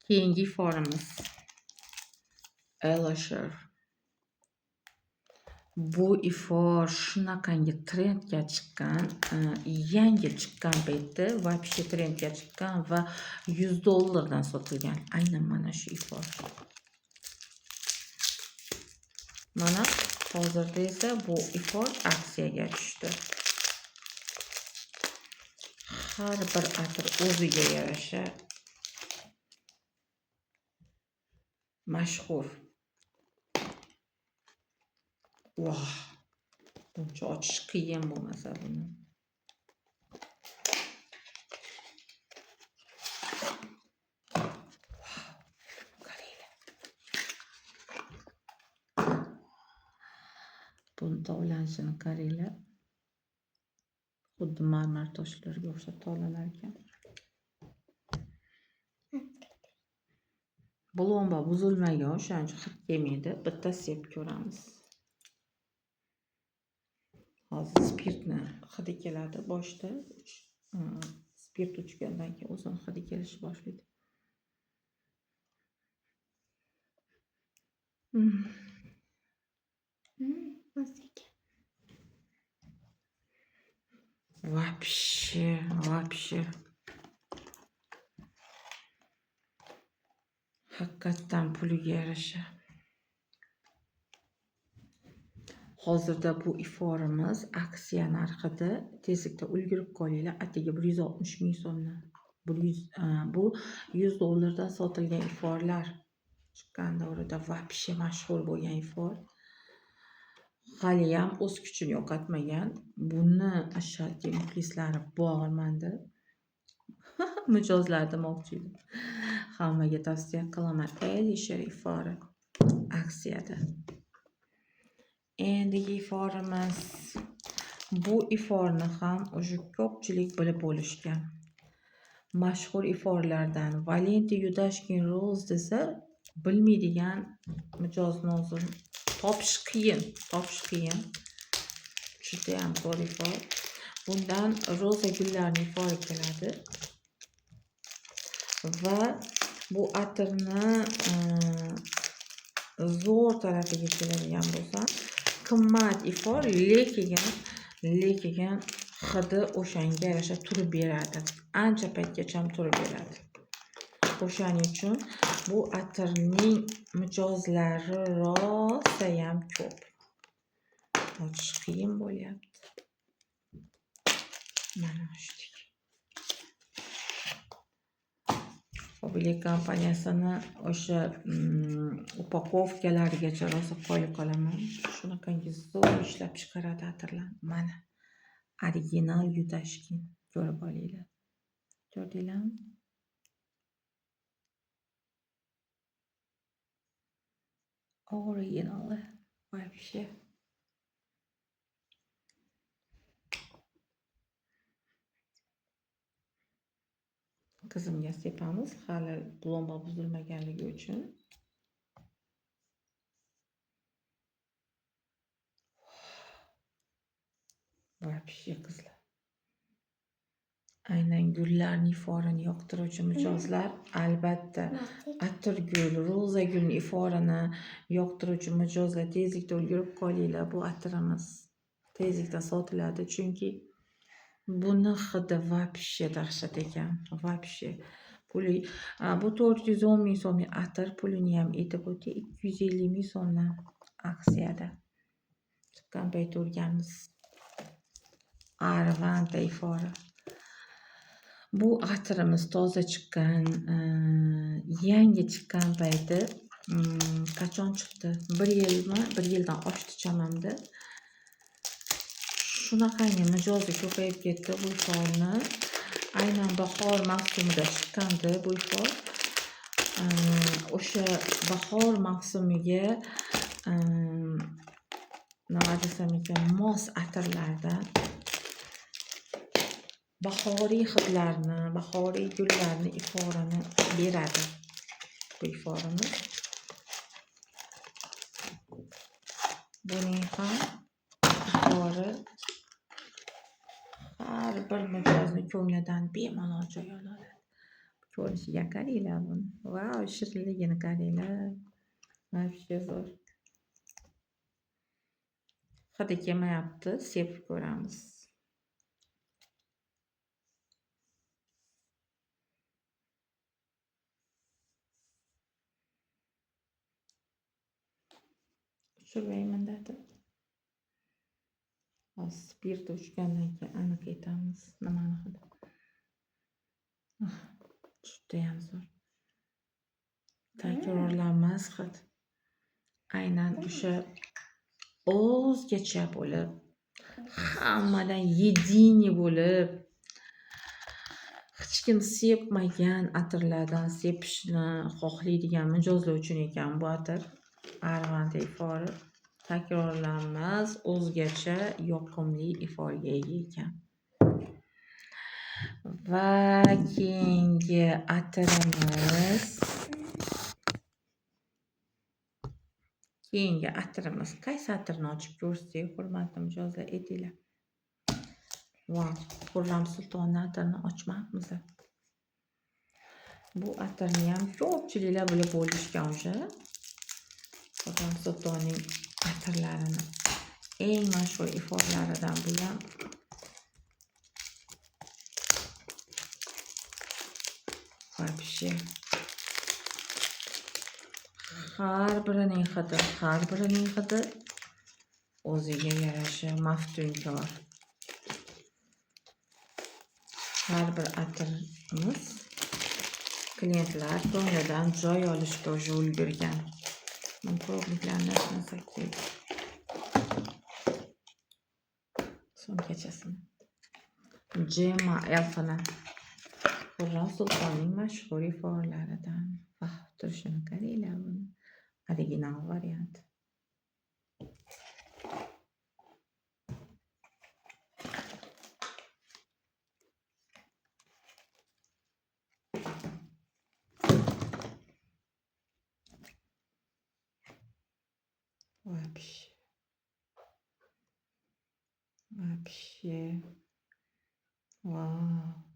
Keyingi iforamiz Elasher. Bu ifor shunaqangi trendga chiqqan, yangi chiqqan paytda вообще trendga chiqqan va $100 sotilgan. Aynan mana shu ifor. Mana hozirda esa bu ifor aksiyaga tushdi. Har bir atir o'ziga yarasha mashhur. Voh! Buncha ochish qiyin bo'lmasa buni. Qaranglar. Buni tovlanishini qaranglar. Xuddi marmar toshlarga o'xshab tovlanar ekan. Bulomba buzilmagan, o'shaning uchun hid kelmaydi. Bitta sep ko'ramiz. Hozir spirtni hidi keladi boshda. Spirt o'chgandan keyin o'zini hidi kelishni boshlaydi. Вообще. Haqiqatdan puliga yarasha. Hozirda bu iforimiz aksiya narxida tezlikda ulgurib qolinglar. Atigi 160 ming so'mdan. Bu $100 sotilgan iforlar. Chiqqan davrida вообще mashhur bo'lgan ifor. Hali ham o'z kuchini yo'qotmagan. Buni ashaddiy muxlislari bor menda. Mijozlar demoqchi edim. Hammaga tavsiya qilaman. Elasher ifori aksiyada. Endigi iforimiz. Bu iforni ham o'sha ko'pchilik bilib bo'lishgan. Mashhur iforlardan Valentin Yudashkin Rose desa bilmaydigan mijozni o'zim topish qiyin. Juda ham zo'r ifor. Bundan roza gullarning ifori keladi. Va bu atirni zo'r tarafiga keladigan bo'lsa, qimmat ifor, lekin hidi o'shanga yarasha turib beradi. Ancha paytgacha turib beradi. O'shaning uchun bu atirning mijozlari rosa ham ko'p. Ochish qiyin bo'lyapti. Mana shu. Mobilya kompaniyasini o'sha upakovkalarigacha rosa qo'yib qolaman. Shunaqangi zo'r ishlab chiqaradi atirlar. Mana original Yudashkin. Ko'rib olinglar. Ko'rdinglarmi? Original. Вообще. Qizimga sepamiz, hali bulomba buzilmaganligi uchun. Вообще qizlar. Aynan gullarning iforini yoqtiruvchi mijozlar, albatta atirgul, roza gulning iforini yoqtiruvchi mijozlar tezlikda ulgurib qolinglar. Bu atirimiz tezlikda sotiladi, chunki buni hidi вообще dahshat ekan. Вообще. Puli bu 410 ming so'mlik atir, pulini ham aytib o'tdi, 250 ming so'mdan aksiyada. Chiqqan payt o'rganmiz. Arvanta ifori. Bu atirimiz toza chiqqan, yangi chiqqan payti qachon chiqdi? 1 yilmi? 1 yildan oshdi chamamda. Shunaqangi mijozi ko'payib ketdi bu iforni. Aynan bahor mavsumida chiqqandi bu ifor. O'sha bahor mavsumiga nima desam ekan, mos atirlardan bahoriy hidlarni, bahoriy gullarni iforini beradi. Bu iforimiz. Buning ham ifori har bir mijozni ko'nglidan bemalol joy oladi. Ko'rinishiga qaranglar buni. Vau, shirinligini qaranglar. Вообще zo'r. Hidi kelmayapti, sepib ko'ramiz. O'chirmayman dedi. Hozir spirti uchgandan keyin aniq aytamiz nimani hidi. Judayam zo'r. Takrorlanmas hid. Aynan o'sha o'zgacha bo'lib, hammadan единый bo'lib, hech kim sepmagan atirlardan sepishni xohlaydigan mijozlar uchun ekan bu atir. Arg'ant ifori takrorlanmas, o'zgacha yoqimli iforga ega ekan. Va keyingi atirimiz qaysi atirni ochib ko'rsak, hurmatli mijozlar, aytinglar. Vau, Xurram Sultonning atirini ochmabmiz. Bu atirni ham ko'pchiliklar bilib bo'lishgan o'sha. Xurram Sultonning atirlarini eng mashhur iforlaridan bu ham. Вообще har birining hidi o'ziga yarasha maftunkor. Har bir atirimiz klientlar ko'nglidan joy olishga o'zi ulgurgan. Mikrobliklarni nasib qildi. So'ngachasini. Gemma elfini. Xurram Sultonning mashhur iforlaridan. Turishini qaranglar buni. Original variant. Вообще. Вау.